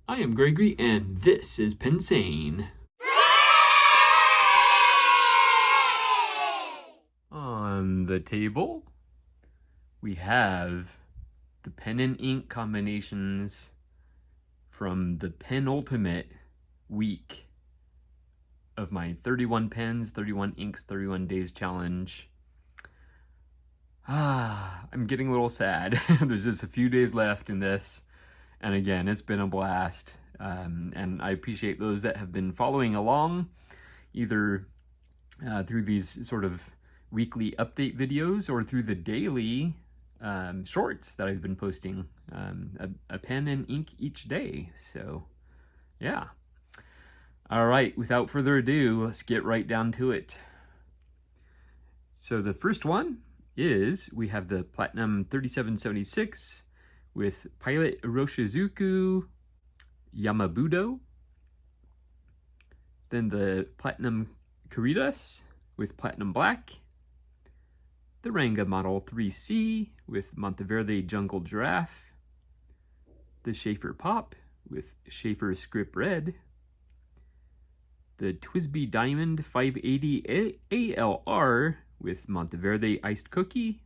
I am Gregory, and this is Pensane. On the table, we have the pen and ink combinations from the penultimate week of my 31 pens, 31 inks, 31 days challenge. I'm getting a little sad. There's just a few days left in this. And again, it's been a blast. And I appreciate those that have been following along, either through these sort of weekly update videos or through the daily shorts that I've been posting, a pen and ink each day. So, yeah. All right, without further ado, let's get right down to it. So the first one is, we have the Platinum 3776 with Pilot Iroshizuku Yamabudo. Then the Platinum Caritas with Platinum Black. The Ranga Model 3C with Monteverde Jungle Giraffe. The Schaefer Pop with Schaefer Script Red. The Twisby Diamond 580 ALR with Monteverde Iced Cookie.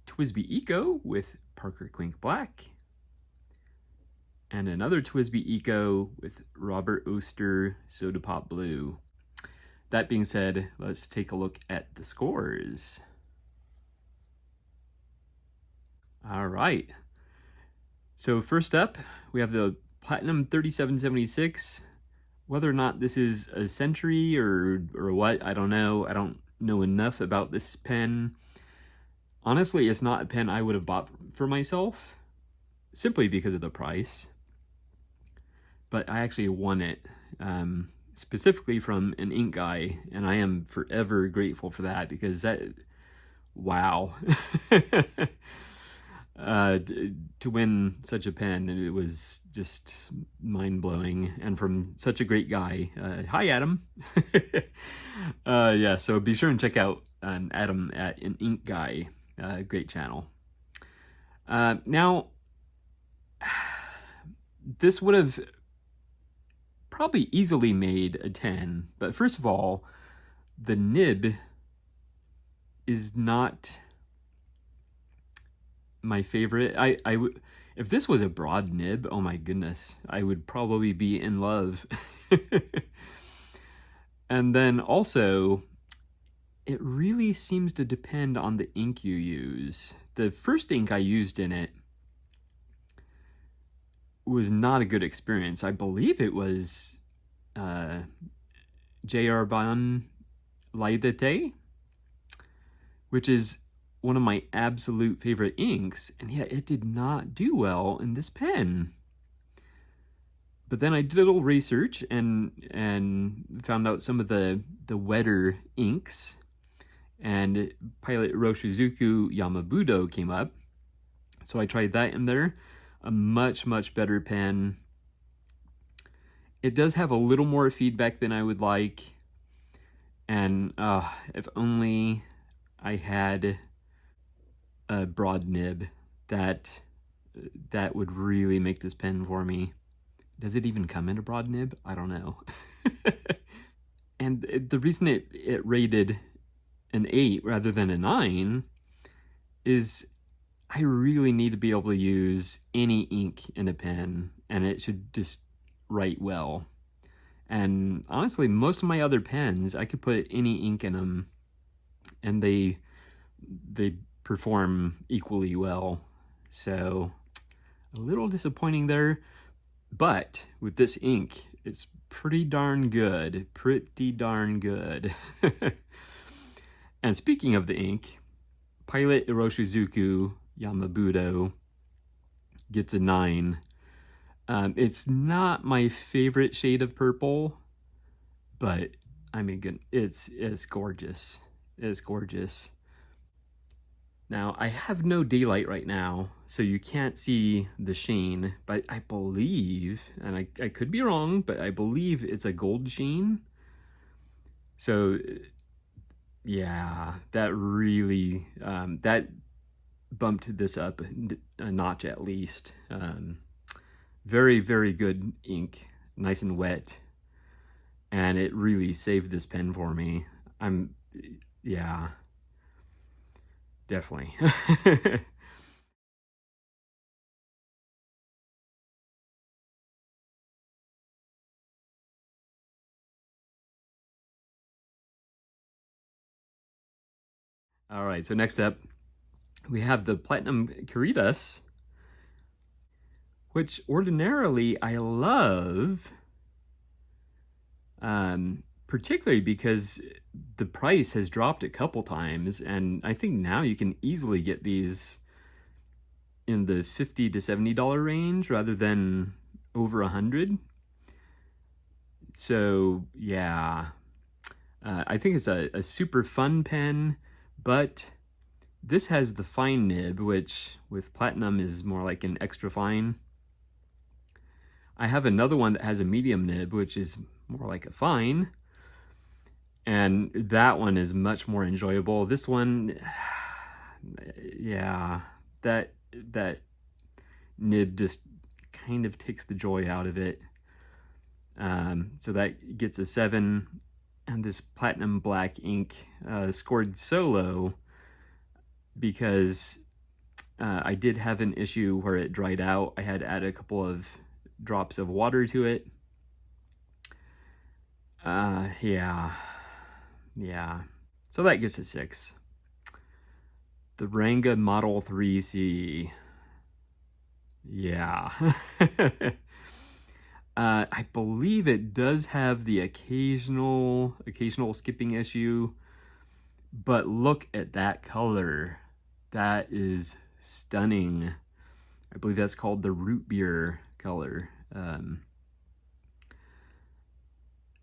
Twisby Eco with Parker Quink Black. And another Twisby Eco with Robert Oster Soda Pop Blue. That being said, let's take a look at the scores. All right. So first up, we have the Platinum 3776. Whether or not this is a century or what, I don't know. I don't know enough about this pen. Honestly, it's not a pen I would have bought for myself, simply because of the price. But I actually won it, specifically from an ink guy, and I am forever grateful for that, because that, wow. To win such a pen, it was just mind-blowing, and from such a great guy. Hi, Adam. Yeah, so be sure and check out Adam at An Ink Guy. Great channel. Now, this would have probably easily made a 10, but first of all, the nib is not my favorite. I would, if this was a broad nib, oh my goodness, I would probably be in love. And then also, it really seems to depend on the ink you use. The first ink I used in it was not a good experience. I believe it was J.R. Ban Laidete, which is one of my absolute favorite inks, and yet it did not do well in this pen. But then I did a little research and found out some of the wetter inks, and Pilot Iroshizuku Yamabudo came up. So I tried that in there. A much, much better pen. It does have a little more feedback than I would like. And if only I had a broad nib, that would really make this pen for me. Does it even come in a broad nib? I don't know. And the reason it rated an 8 rather than a 9 is I really need to be able to use any ink in a pen, and it should just write well. And honestly, most of my other pens, I could put any ink in them, and they perform equally well. So a little disappointing there, but with this ink, it's pretty darn good. Pretty darn good. And speaking of the ink, Pilot Iroshizuku Yamabudo gets a 9. It's not my favorite shade of purple, but I mean, it's gorgeous. It's gorgeous. Now, I have no daylight right now, so you can't see the sheen, but I believe, and I could be wrong, but I believe it's a gold sheen. So yeah, that really, that bumped this up a notch at least. Very, very good ink, nice and wet, and it really saved this pen for me. Yeah, definitely. All right, so next up, we have the Platinum Caritas, which ordinarily I love, particularly because the price has dropped a couple times, and I think now you can easily get these in the $50 to $70 range rather than over 100. So yeah, I think it's a super fun pen, but this has the fine nib, which with Platinum is more like an extra fine. I have another one that has a medium nib, which is more like a fine, and that one is much more enjoyable. This one, yeah, that nib just kind of takes the joy out of it. So that gets a 7, and this Platinum Black ink scored so low because I did have an issue where it dried out. I had to add a couple of drops of water to it. Yeah. So that gets a 6. The Ranga Model 3C. Yeah. I believe it does have the occasional skipping issue, but look at that color. That is stunning. I believe that's called the root beer color.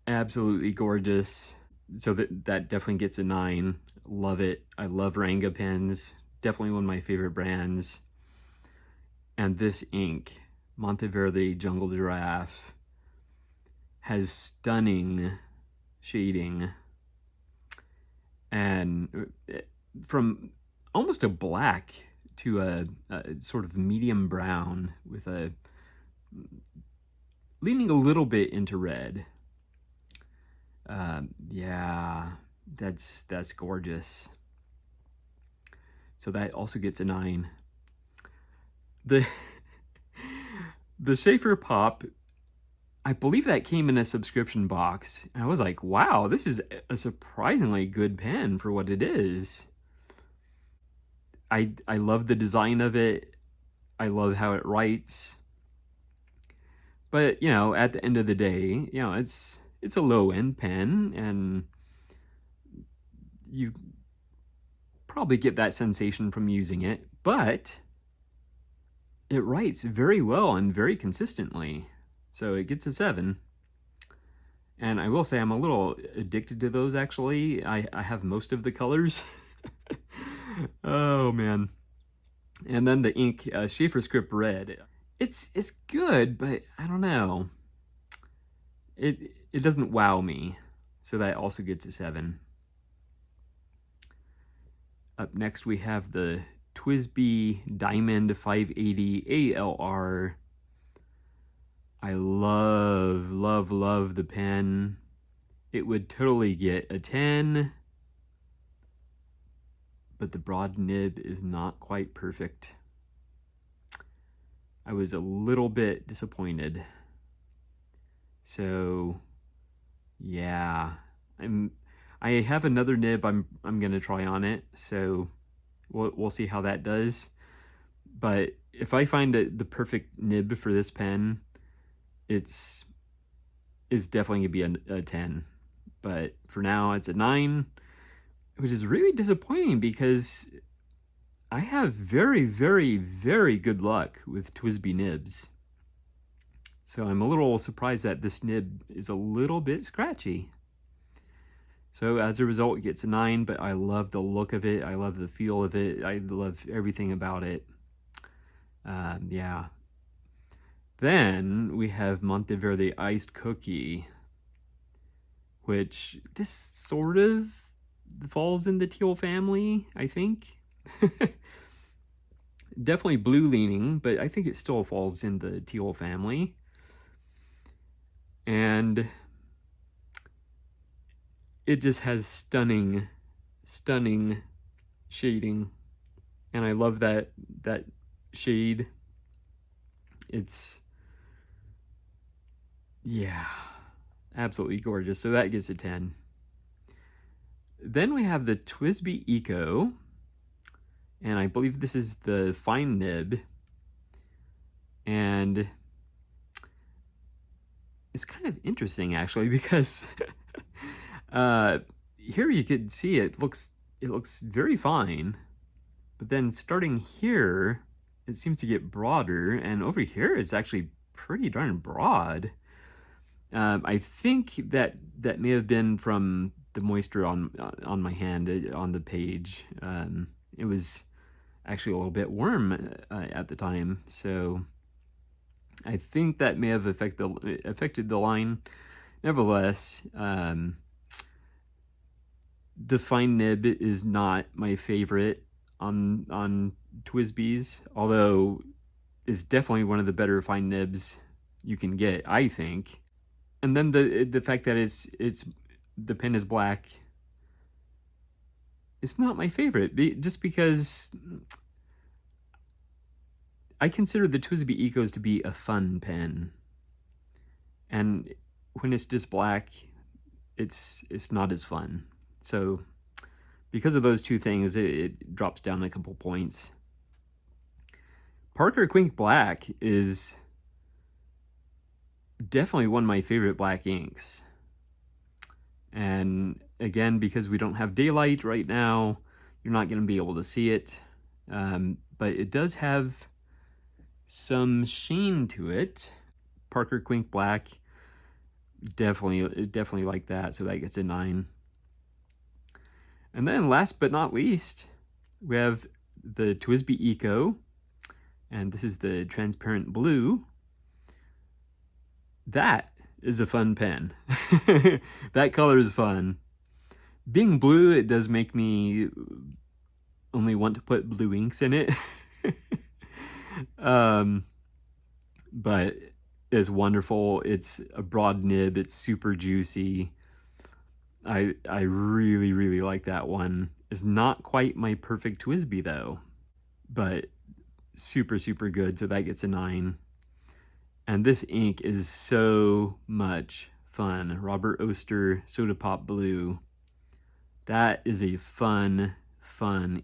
Absolutely gorgeous. So that definitely gets a 9. Love it. I love Ranga pens. Definitely one of my favorite brands. And this ink, Monteverde Jungle Giraffe, has stunning shading, and from almost a black to a sort of medium brown with a leaning a little bit into red. Yeah, that's gorgeous. So that also gets a 9. The the Schaefer Pop, I believe that came in a subscription box. And I was like, wow, this is a surprisingly good pen for what it is. I love the design of it. I love how it writes. But, at the end of the day, it's a low-end pen, and you probably get that sensation from using it, but it writes very well and very consistently. So it gets a 7. And I will say I'm a little addicted to those, actually. I have most of the colors. Oh, man. And then the ink, Schaefer Script Red. It's good, but I don't know. It doesn't wow me. So that also gets a 7. Up next we have the TWSBI Diamond 580 ALR. I love the pen. It would totally get a 10, but the broad nib is not quite perfect. I was a little bit disappointed. So yeah, I have another nib I'm gonna try on it, so we'll see how that does. But if I find the perfect nib for this pen, it's definitely gonna be a 10. But for now, it's a 9, which is really disappointing because I have very, very, very good luck with TWSBI nibs. So I'm a little surprised that this nib is a little bit scratchy. So as a result, it gets a 9, but I love the look of it. I love the feel of it. I love everything about it. Yeah. Then we have Monteverde Iced Cookie, which this sort of falls in the teal family, I think. Definitely blue leaning, but I think it still falls in the teal family. And it just has stunning, stunning shading. And I love that shade. It's, yeah, absolutely gorgeous. So that gets a 10. Then we have the TWSBI Eco, and I believe this is the fine nib. And it's kind of interesting actually, because here you could see it looks very fine, but then starting here it seems to get broader, and over here it's actually pretty darn broad. I think that may have been from the moisture on my hand on the page. It was actually a little bit warm at the time, so I think that may have affected the line. Nevertheless, the fine nib is not my favorite on TWSBIs, although it's definitely one of the better fine nibs you can get, I think. And then the fact that it's the pen is black, it's not my favorite, just because I consider the TWSBI Ecos to be a fun pen, and when it's just black, it's not as fun. So because of those two things, it drops down a couple points. Parker Quink Black is definitely one of my favorite black inks. And again, because we don't have daylight right now, you're not going to be able to see it. But it does have some sheen to it. Parker Quink Black, definitely like that, so that gets a 9. And then last but not least, we have the TWSBI Eco, and this is the transparent blue. That is a fun pen. That color is fun. Being blue, it does make me only want to put blue inks in it. But it's wonderful. It's a broad nib. It's super juicy. I really like that one. It's not quite my perfect TWSBI though, but super good. So that gets a 9. And this ink is so much fun. Robert Oster Soda Pop Blue. That is a fun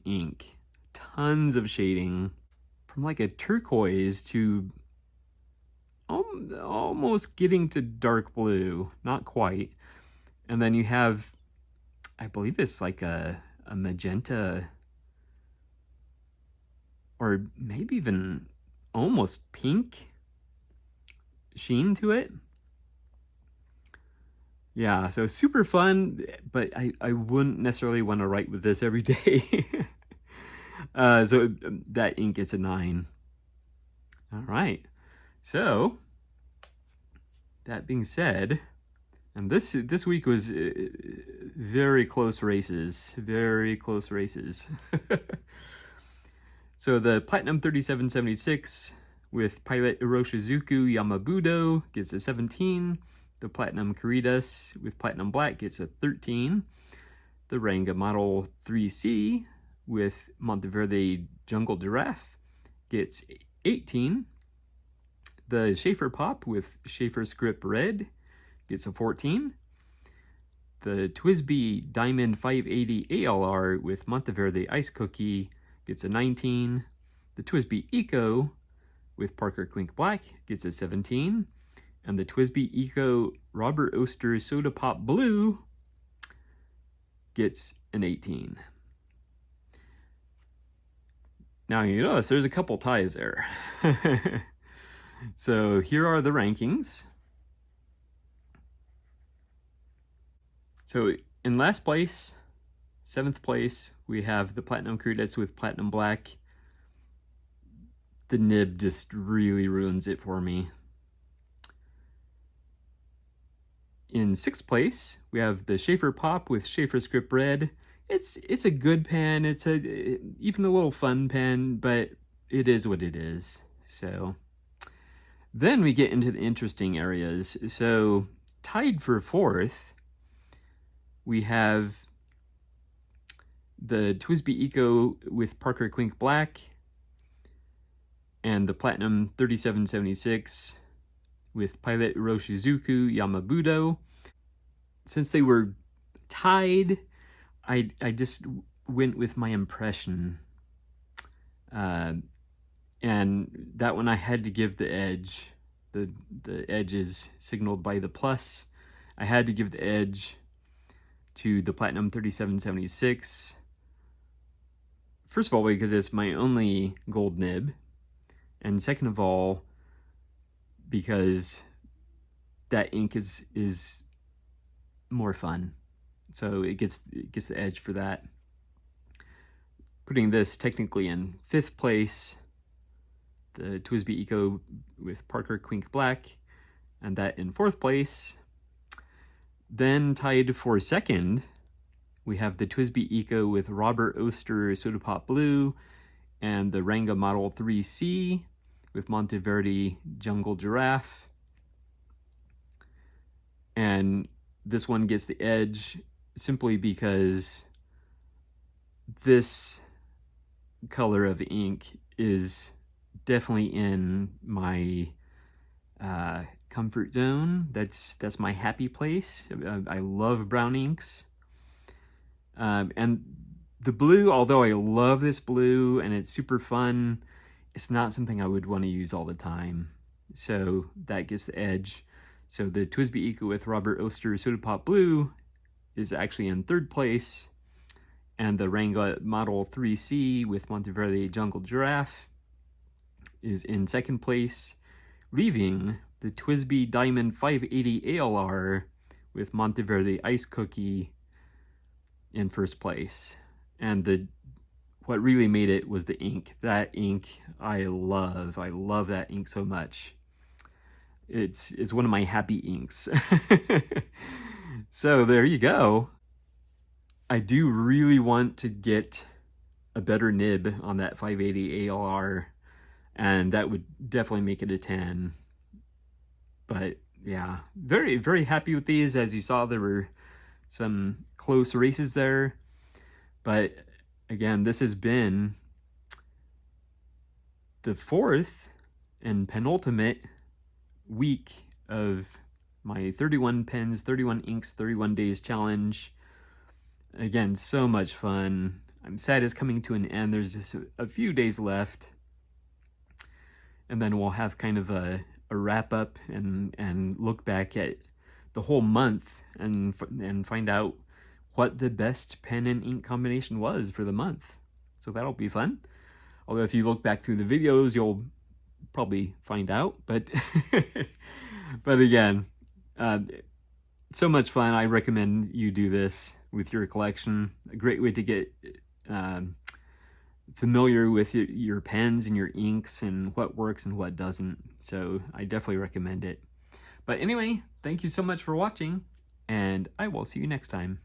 ink. Tons of shading, from like a turquoise to almost getting to dark blue. Not quite. And then you have, I believe it's like a magenta, or maybe even almost pink sheen to it. Yeah, so super fun, but I wouldn't necessarily want to write with this every day. So that ink gets a 9. All right. So that being said, and this week was very close races. So the Platinum 3776 with Pilot Iroshizuku Yamabudo gets a 17. The Platinum Caritas with Platinum Black gets a 13. The Ranga Model 3C with Monteverde Jungle Giraffe gets 18. The Schaefer Pop with Schaefer Script Red gets a 14. The TWSBI Diamond 580 ALR with Monteverde Ice Cookie gets a 19. The TWSBI Eco with Parker Quink Black gets a 17. And the TWSBI Eco Robert Oster Soda Pop Blue gets an 18. Now you notice there's a couple ties there. So here are the rankings. So in last place, 7th place, we have the Platinum Caritas with Platinum Black. The nib just really ruins it for me. In 6th place, we have the Schaefer Pop with Schaefer Script Red. It's a good pen. It's even a little fun pen, but it is what it is. So then we get into the interesting areas. So tied for fourth, we have the TWSBI Eco with Parker Quink Black and the Platinum 3776 with Pilot Iroshizuku Yamabudo. Since they were tied, I just went with my impression. And that one I had to give the edge. The edge is signaled by the plus. I had to give the edge to the Platinum 3776. First of all, because it's my only gold nib. And second of all, because that ink is more fun. So it gets the edge for that. Putting this technically in fifth place, the TWSBI Eco with Parker Quink Black, and that in fourth place. Then tied for second, we have the TWSBI Eco with Robert Oster Soda Pop Blue and the Ranga Model 3C with Monteverde Jungle Giraffe. And this one gets the edge simply because this color of ink is definitely in my comfort zone. That's my happy place. I love brown inks. And the blue, although I love this blue and it's super fun, it's not something I would want to use all the time. So that gets the edge. So the TWSBI Eco with Robert Oster Soda Pop Blue is actually in third place. And the Ranga Model 3C with Monteverde Jungle Giraffe is in second place, leaving the TWSBI Diamond 580 ALR with Monteverde Ice Cookie in first place. And what really made it was the ink. That ink I love. I love that ink so much. It's one of my happy inks. So there you go. I do really want to get a better nib on that 580 ALR, and that would definitely make it a 10. But yeah, very, very happy with these. As you saw, there were some close races there. But again, this has been the fourth and penultimate week of my 31 pens, 31 inks, 31 days challenge. Again, so much fun. I'm sad it's coming to an end. There's just a few days left. And then we'll have kind of a wrap up and look back at the whole month and find out what the best pen and ink combination was for the month. So that'll be fun. Although if you look back through the videos, you'll probably find out. But but again, so much fun. I recommend you do this with your collection. A great way to get familiar with your pens and your inks and what works and what doesn't. So I definitely recommend it. But anyway, thank you so much for watching, and I will see you next time.